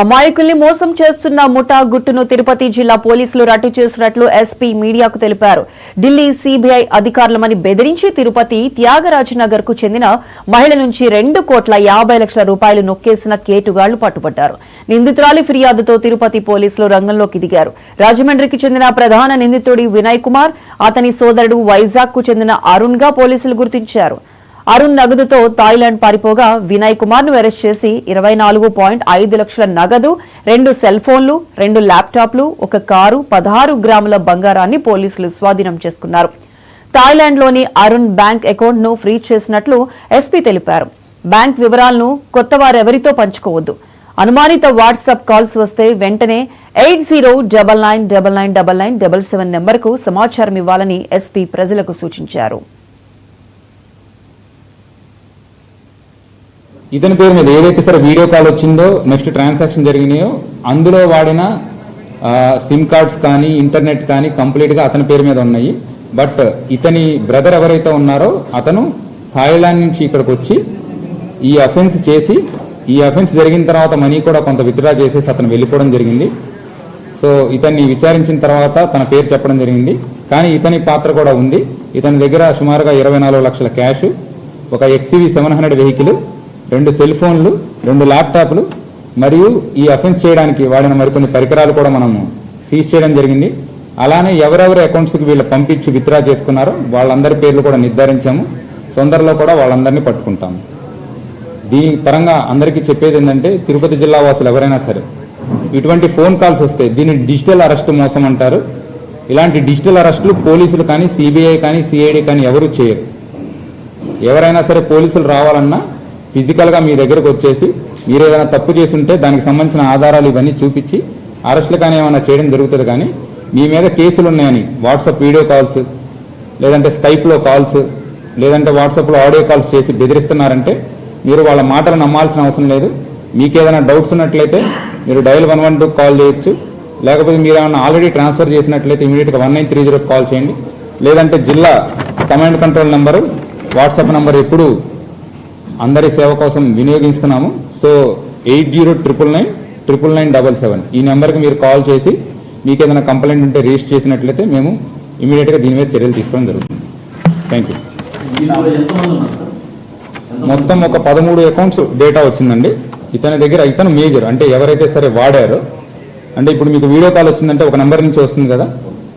అమాయకుల్ని మోసం చేస్తున్న ముఠా గుట్టును తిరుపతి జిల్లా పోలీసులు రట్టు చేసినట్లు ఎస్పీ మీడియాకు తెలిపారు. ఢిల్లీ సిబిఐ అధికారులమని బెదిరించి తిరుపతి త్యాగరాజనగర్ కు చెందిన మహిళ నుంచి 2,50,00,000 రూపాయలు నొక్కేసిన కేటుగాళ్లు పట్టుబడ్డారు. నిందితురాలి ఫిర్యాదుతో తిరుపతి పోలీసులు రంగంలోకి దిగారు. రాజమండ్రికి చెందిన ప్రధాన నిందితుడి వినయ్ కుమార్, అతని సోదరుడు వైజాగ్ కు చెందిన అరుణ్ గా పోలీసులు గుర్తించారు. అరుణ్ నగదుతో థాయిలాండ్ పారిపోగా వినయ్ కుమార్ ను అరెస్ట్ చేసి 24.5 లక్షల నగదు, 2 సెల్ ఫోన్లు, 2 ల్యాప్టాప్లు, 1 కారు, 16 గ్రాముల బంగారాన్ని పోలీసులు స్వాధీనం చేసుకున్నారు. థాయిలాండ్ లోని అరుణ్ బ్యాంక్ అకౌంట్ ను ఫ్రీజ్ చేసినట్లు ఎస్పీ తెలిపారు. బ్యాంక్ వివరాలను కొత్త వారెవరితో పంచుకోవద్దు. అనుమానిత వాట్సాప్ కాల్స్ వస్తే వెంటనే 8099999977 నెంబర్కు సమాచారం ఇవ్వాలని ఎస్పీ ప్రజలకు సూచించారు. ఇతని పేరు మీద ఏదైతే సరే వీడియో కాల్ వచ్చిందో, నెక్స్ట్ ట్రాన్సాక్షన్ జరిగినాయో అందులో వాడిన సిమ్ కార్డ్స్ కానీ ఇంటర్నెట్ కానీ కంప్లీట్గా అతని పేరు మీద ఉన్నాయి. బట్ ఇతని బ్రదర్ ఎవరైతే ఉన్నారో అతను థాయిలాండ్ నుంచి ఇక్కడికి వచ్చి ఈ అఫెన్స్ చేసి, ఈ అఫెన్స్ జరిగిన తర్వాత మనీ కూడా కొంత విత్డ్రా చేసేసి అతను వెళ్ళిపోవడం జరిగింది. సో ఇతన్ని విచారించిన తర్వాత తన పేరు చెప్పడం జరిగింది. కానీ ఇతని పాత్ర కూడా ఉంది. ఇతని దగ్గర సుమారుగా 24 లక్షల క్యాష్, ఒక XUV 700 వెహికల్, 2 సెల్ ఫోన్లు, 2 ల్యాప్టాప్లు మరియు ఈ అఫెన్స్ చేయడానికి వాడిన మరికొన్ని పరికరాలు కూడా మనము సీజ్ చేయడం జరిగింది. అలానే ఎవరెవరి అకౌంట్స్కి వీళ్ళు పంపించి విత్డ్రా చేసుకున్నారో వాళ్ళందరి పేర్లు కూడా నిర్ధారించాము. తొందరలో కూడా వాళ్ళందరినీ పట్టుకుంటాము. దీని పరంగా అందరికీ చెప్పేది ఏంటంటే, తిరుపతి జిల్లా వాసులు ఎవరైనా సరే ఇటువంటి ఫోన్ కాల్స్ వస్తే దీన్ని డిజిటల్ అరెస్ట్ మోసం అంటారు. ఇలాంటి డిజిటల్ అరెస్టులు పోలీసులు కానీ, సిబిఐ కానీ, సిఐడి కానీ ఎవరు చేయరు. ఎవరైనా సరే పోలీసులు రావాలన్నా ఫిజికల్గా మీ దగ్గరకు వచ్చేసి మీరు ఏదైనా తప్పు చేస్తుంటే దానికి సంబంధించిన ఆధారాలు ఇవన్నీ చూపించి అరెస్టులు కానీ ఏమైనా చేయడం జరుగుతుంది. కానీ మీ మీద కేసులు ఉన్నాయని వాట్సాప్ వీడియో కాల్స్, లేదంటే స్కైప్లో కాల్స్, లేదంటే వాట్సాప్లో ఆడియో కాల్స్ చేసి బెదిరిస్తున్నారంటే మీరు వాళ్ళ మాటలు నమ్మాల్సిన అవసరం లేదు. మీకు ఏదైనా డౌట్స్ ఉన్నట్లయితే మీరు డయల్ 112 కాల్ చేయొచ్చు. లేకపోతే మీరు ఏమైనా ఆల్రెడీ ట్రాన్స్ఫర్ చేసినట్లయితే ఇమీడియట్గా 1930 కాల్ చేయండి. లేదంటే జిల్లా command control number, WhatsApp number ఎప్పుడు అందరి సేవ కోసం వినియోగిస్తున్నాము. సో 8099999977 ఈ నెంబర్కి మీరు కాల్ చేసి మీకు ఏదైనా కంప్లైంట్ ఉంటే రిజిస్టర్ చేసినట్లయితే మేము ఇమీడియట్గా దీని మీద చర్యలు తీసుకోవడం జరుగుతుంది. Thank you. మొత్తం ఒక 13 అకౌంట్స్ డేటా వచ్చిందండి. ఇతని దగ్గర ఇతను మేజర్, అంటే ఎవరైతే సరే వాడారో, అంటే ఇప్పుడు మీకు వీడియో కాల్ వచ్చిందంటే ఒక నెంబర్ నుంచి వస్తుంది కదా,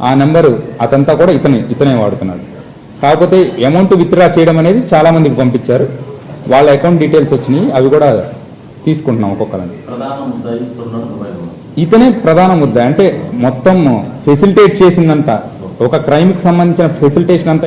ఆ నెంబరు అతంతా కూడా ఇతనే వాడుతున్నాడు. కాకపోతే అమౌంట్ విత్డ్రా చేయడం అనేది చాలా మందికి పంపించారు. వాళ్ళ అకౌంట్ డీటెయిల్స్ వచ్చినాయి, అవి కూడా తీసుకుంటున్నాం ఒక్కొక్కరిని. ఇతనే ప్రధాన ముద్ద, అంటే మొత్తం ఫెసిలిటేట్ చేసిందంతా, ఒక క్రైమ్కి సంబంధించిన ఫెసిలిటేషన్ అంతా